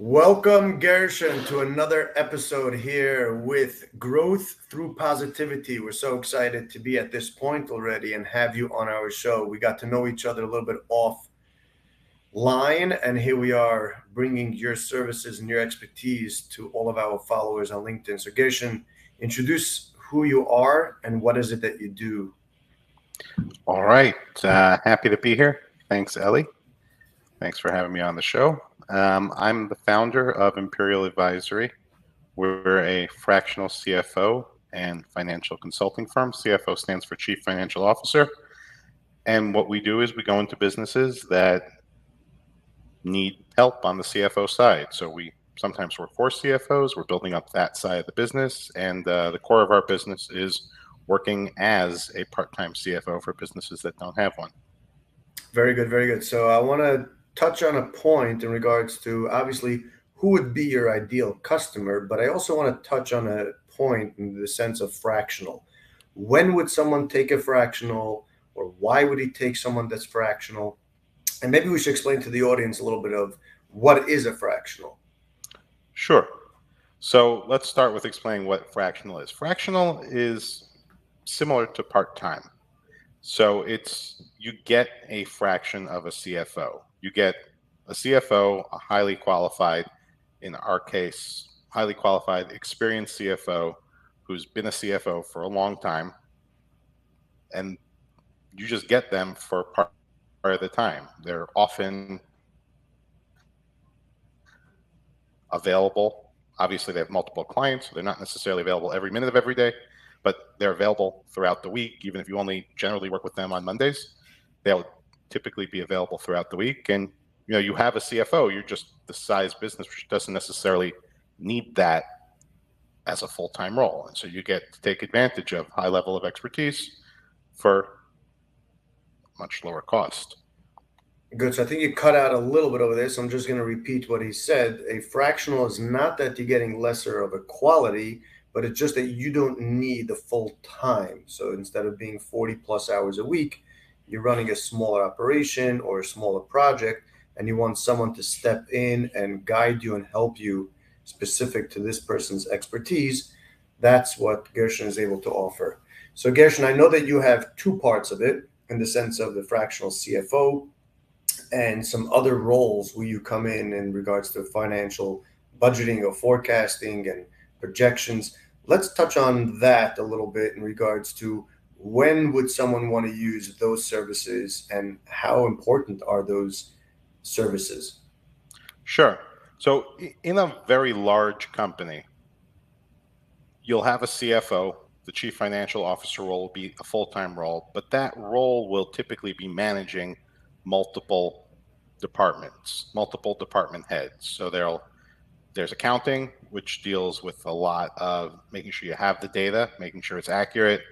Welcome, Gershon, to another episode here with Growth Through Positivity. We're so excited to be at this point already and have you on our show. We got to know each other a little bit offline, and here we are bringing your services and your expertise to all of our followers on LinkedIn. So, Gershon, introduce who you are and what is it that you do. All right. Happy to be here. Thanks, Ellie. Thanks for having me on the show. I'm the founder of Imperial Advisory. We're a fractional CFO and financial consulting firm. CFO stands for Chief Financial Officer. And what we do is we go into businesses that need help on the CFO side. So we sometimes work for CFOs. We're building up that side of the business. And the core of our business is working as a part-time CFO for businesses that don't have one. Very good, very good. So I want to touch on a point in regards to obviously who would be your ideal customer, but I also want to touch on a point in the sense of fractional. When would someone take a fractional, or why would he take someone that's fractional? And maybe we should explain to the audience a little bit of what is a fractional. Sure. So let's start with explaining what fractional is. Fractional is similar to part-time. So you get a fraction of a CFO. You get a CFO, a highly qualified, in our case, highly qualified, experienced CFO who's been a CFO for a long time, and you just get them for part of the time. They're often available. Obviously, they have multiple clients, so they're not necessarily available every minute of every day, but they're available throughout the week. Even if you only generally work with them on Mondays, they'll typically be available throughout the week. And you have a CFO, you're just the size business which doesn't necessarily need that as a full-time role. And so you get to take advantage of high level of expertise for much lower cost. Good. So I think you cut out a little bit over there. So I'm just going to repeat what he said. A fractional is not that you're getting lesser of a quality, but it's just that you don't need the full time. So instead of being 40 plus hours a week, you're running a smaller operation or a smaller project, and you want someone to step in and guide you and help you specific to this person's expertise. That's what Gershon is able to offer. So Gershon, I know that you have two parts of it in the sense of the fractional CFO and some other roles where you come in regards to financial budgeting or forecasting and projections. Let's touch on that a little bit in regards to when would someone want to use those services and how important are those services? Sure. So in a very large company, you'll have a CFO. The Chief Financial Officer role will be a full-time role, but that role will typically be managing multiple departments, multiple department heads. So there's accounting, which deals with a lot of making sure you have the data, making sure it's accurate.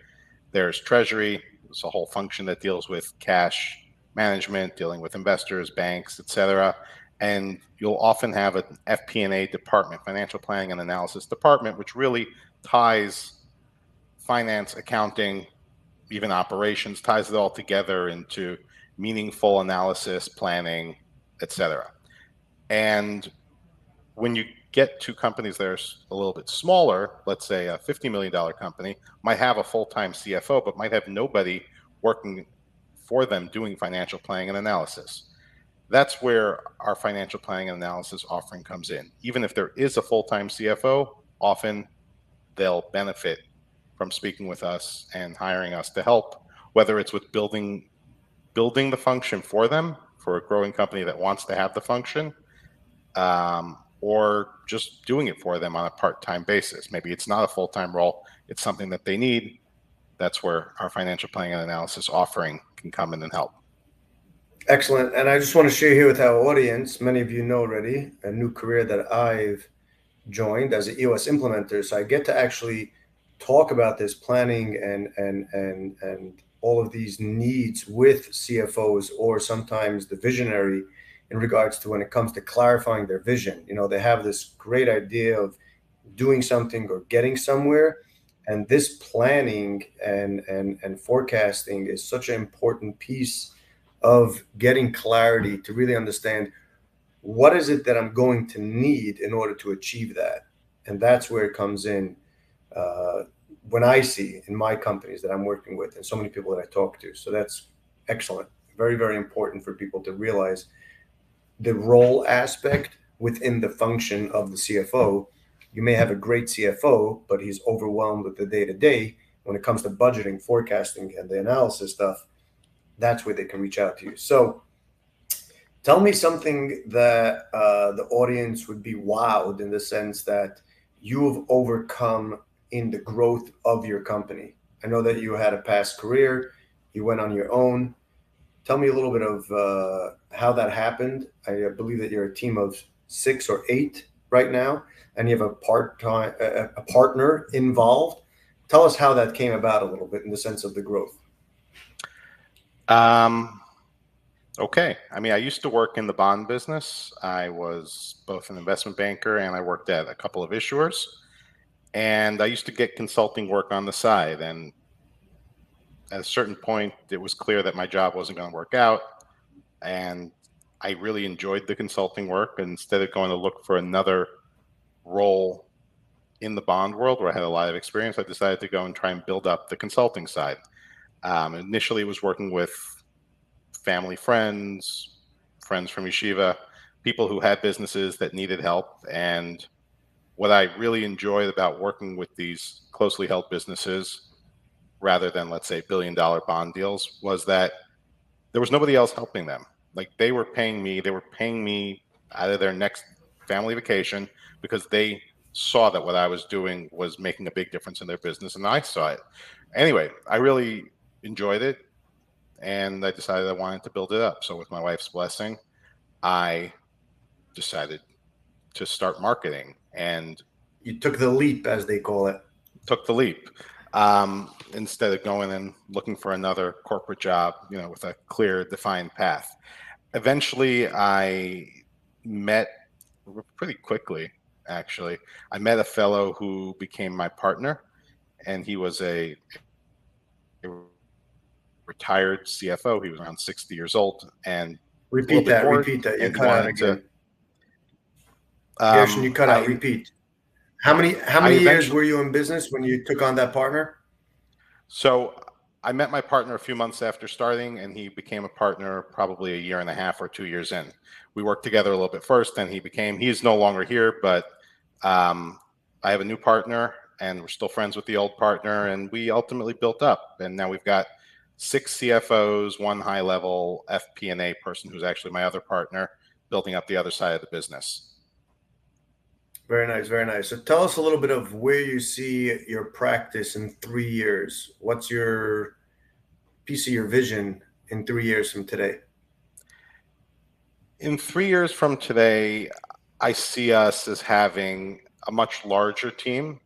There's treasury. It's a whole function that deals with cash management, dealing with investors, banks, etc. And you'll often have an FP&A department, financial planning and analysis department, which really ties finance, accounting, even operations, ties it all together into meaningful analysis, planning, etc. And when you get to companies that are a little bit smaller, let's say a $50 million company, might have a full-time CFO, but might have nobody working for them doing financial planning and analysis. That's where our financial planning and analysis offering comes in. Even if there is a full-time CFO, often they'll benefit from speaking with us and hiring us to help, whether it's with building the function for them, for a growing company that wants to have the function, or just doing it for them on a part-time basis. Maybe it's not a full-time role, it's something that they need. That's where our financial planning and analysis offering can come in and help. Excellent. And I just want to share here with our audience, many of you know already, a new career that I've joined as an EOS implementer. So I get to actually talk about this planning and all of these needs with CFOs or sometimes the visionary in regards to when it comes to clarifying their vision. They have this great idea of doing something or getting somewhere. And this planning and forecasting is such an important piece of getting clarity to really understand what is it that I'm going to need in order to achieve that? And that's where it comes in. Uh, when I see in my companies that I'm working with and so many people that I talk to. So that's excellent. Very, very important for people to realize the role aspect within the function of the CFO. You may have a great CFO, but he's overwhelmed with the day to day. When it comes to budgeting, forecasting, and the analysis stuff, that's where they can reach out to you. So tell me something that the audience would be wowed in the sense that you have overcome in the growth of your company. I know that you had a past career, you went on your own. Tell me a little bit of how that happened. I believe that you're a team of 6 or 8 right now, and you have a partner involved. Tell us how that came about a little bit in the sense of the growth. Um, okay. I mean, I used to work in the bond business. I was both an investment banker and I worked at a couple of issuers. And I used to get consulting work on the side. And at a certain point, it was clear that my job wasn't going to work out. And I really enjoyed the consulting work. And instead of going to look for another role in the bond world where I had a lot of experience, I decided to go and try and build up the consulting side. Initially, it was working with family friends, friends from yeshiva, people who had businesses that needed help. And what I really enjoyed about working with these closely held businesses, rather than, let's say, $1 billion bond deals, was that there was nobody else helping them. Like they were paying me out of their next family vacation because they saw that what I was doing was making a big difference in their business, and I saw it. Anyway, I really enjoyed it, and I decided I wanted to build it up. So with my wife's blessing, I decided to start marketing and You took the leap, as they call it. took the leap. Instead of going and looking for another corporate job, with a clear, defined path. Eventually, I met pretty quickly, actually. I met a fellow who became my partner, and he was a retired CFO. He was around 60 years old and a little Repeat bit that. bored, Repeat that. You and he cut out wanted to. again. Gershon, you cut out. I Repeat. How many years eventually. were you in business when you took on that partner? So I met my partner a few months after starting, and he became a partner probably a year and a half or 2 years in. We worked together a little bit first, then he's no longer here, but I have a new partner, and we're still friends with the old partner, and we ultimately built up. And now we've got 6 CFOs, one high level FP&A person who's actually my other partner, building up the other side of the business. Very nice, very nice. So tell us a little bit of where you see your practice in 3 years. What's your piece of your vision in 3 years from today? In 3 years from today, I see us as having a much larger team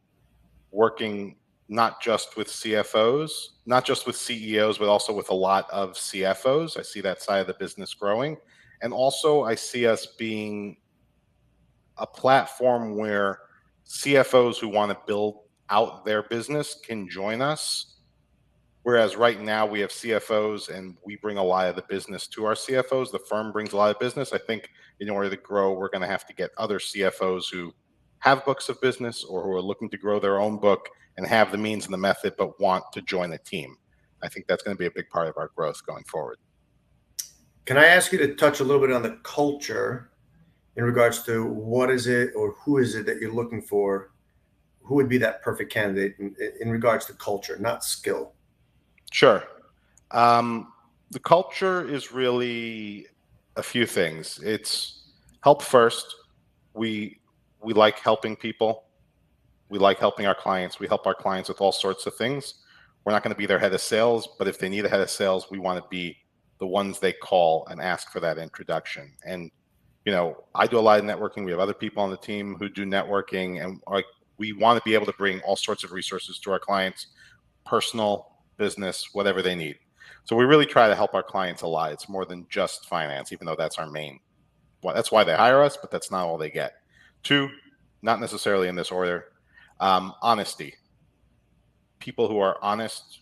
working not just with CFOs, not just with CEOs, but also with a lot of CFOs. I see that side of the business growing. And also, I see us being a platform where CFOs who want to build out their business can join us. Whereas right now we have CFOs and we bring a lot of the business to our CFOs. The firm brings a lot of business. I think in order to grow, we're going to have to get other CFOs who have books of business or who are looking to grow their own book and have the means and the method, but want to join a team. I think that's going to be a big part of our growth going forward. Can I ask you to touch a little bit on the culture in regards to what is it or who is it that you're looking for? Who would be that perfect candidate in regards to culture, not skill? Sure. The culture is really a few things. It's help first. We we like helping people. We like helping our clients. We help our clients with all sorts of things. We're not going to be their head of sales, but if they need a head of sales, we want to be the ones they call and ask for that introduction. And I do a lot of networking. We have other people on the team who do networking, and we want to be able to bring all sorts of resources to our clients, personal, business, whatever they need. So we really try to help our clients a lot. It's more than just finance, even though that's our main. Well, that's why they hire us, but that's not all they get. Two, not necessarily in this order. Honesty. People who are honest,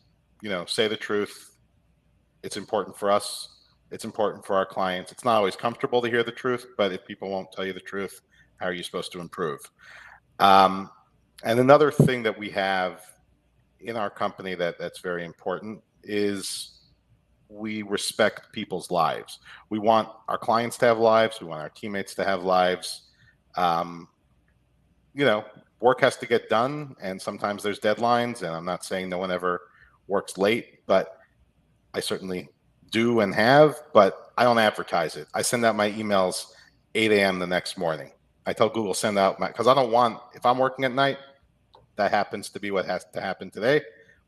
say the truth. It's important for us. It's important for our clients. It's not always comfortable to hear the truth, but if people won't tell you the truth, how are you supposed to improve? And another thing that we have in our company that's very important is we respect people's lives. We want our clients to have lives. We want our teammates to have lives. Um, Work has to get done, and sometimes there's deadlines. And I'm not saying no one ever works late, but I certainly do and have. But I don't advertise it. I send out my emails 8 a.m. the next morning. I tell Google send out because I don't want, if I'm working at night, that happens to be what has to happen today.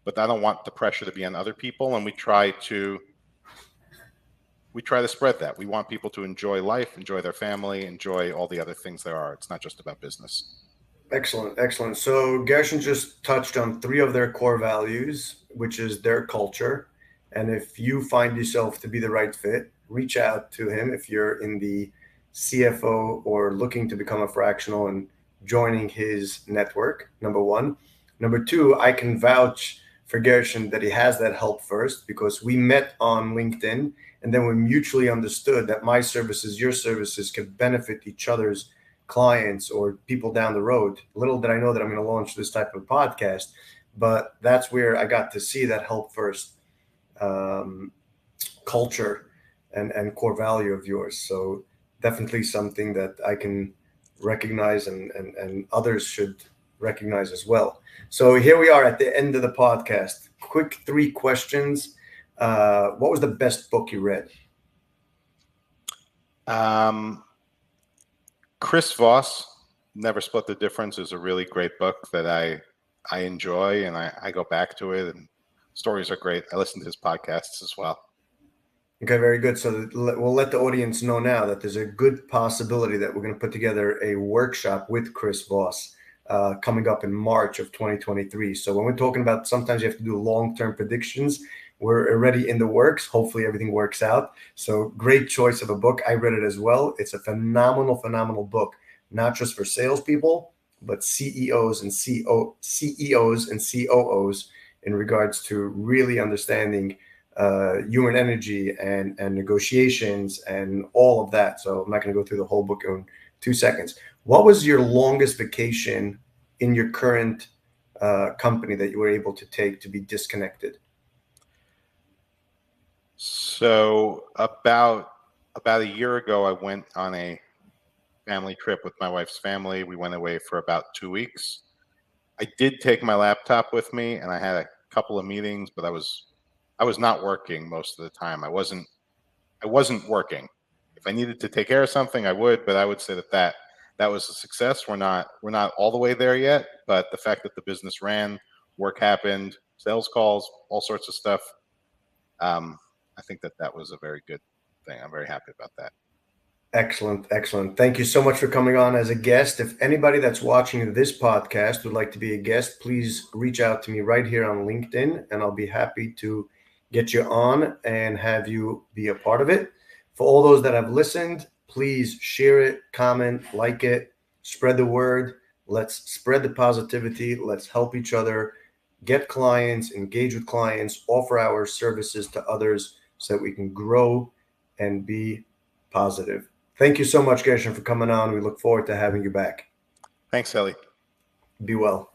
But I don't want the pressure to be on other people, and we try to spread that. We want people to enjoy life, enjoy their family, enjoy all the other things there are. It's not just about business. Excellent, excellent. So Gershon just touched on three of their core values, which is their culture. And if you find yourself to be the right fit, reach out to him if you're in the CFO or looking to become a fractional and joining his network, number one. Number two, I can vouch for Gershon that he has that help first because we met on LinkedIn and then we mutually understood that my services, your services could benefit each other's clients or people down the road. Little did I know that I'm going to launch this type of podcast, but that's where I got to see that help first culture and core value of yours. So definitely something that I can recognize and others should recognize as well. So here we are at the end of the podcast. Quick three questions. What was the best book you read? Chris Voss, Never Split the Difference, is a really great book that I enjoy, and I go back to it, and stories are great. I listen to his podcasts as well. Okay, very good. So we'll let the audience know now that there's a good possibility that we're going to put together a workshop with Chris Voss coming up in March of 2023. So when we're talking about sometimes you have to do long-term predictions, we're already in the works. Hopefully everything works out. So great choice of a book. I read it as well. It's a phenomenal, phenomenal book, not just for salespeople, but CEOs and CEOs and COOs in regards to really understanding human energy and negotiations and all of that. So I'm not going to go through the whole book in 2 seconds. What was your longest vacation in your current company that you were able to take to be disconnected? So about a year ago, I went on a family trip with my wife's family. We went away for about 2 weeks. I did take my laptop with me, and I had a couple of meetings, but I was not working most of the time. I wasn't working. If I needed to take care of something, I would, but I would say that was a success. We're not all the way there yet, but the fact that the business ran, work happened, sales calls, all sorts of stuff. I think that was a very good thing. I'm very happy about that. Excellent, excellent. Thank you so much for coming on as a guest. If anybody that's watching this podcast would like to be a guest, please reach out to me right here on LinkedIn, and I'll be happy to get you on and have you be a part of it. For all those that have listened, please share it, comment, like it, spread the word. Let's spread the positivity. Let's help each other, get clients, engage with clients, offer our services to others so that we can grow and be positive. Thank you so much, Gershon, for coming on. We look forward to having you back. Thanks, Ellie. Be well.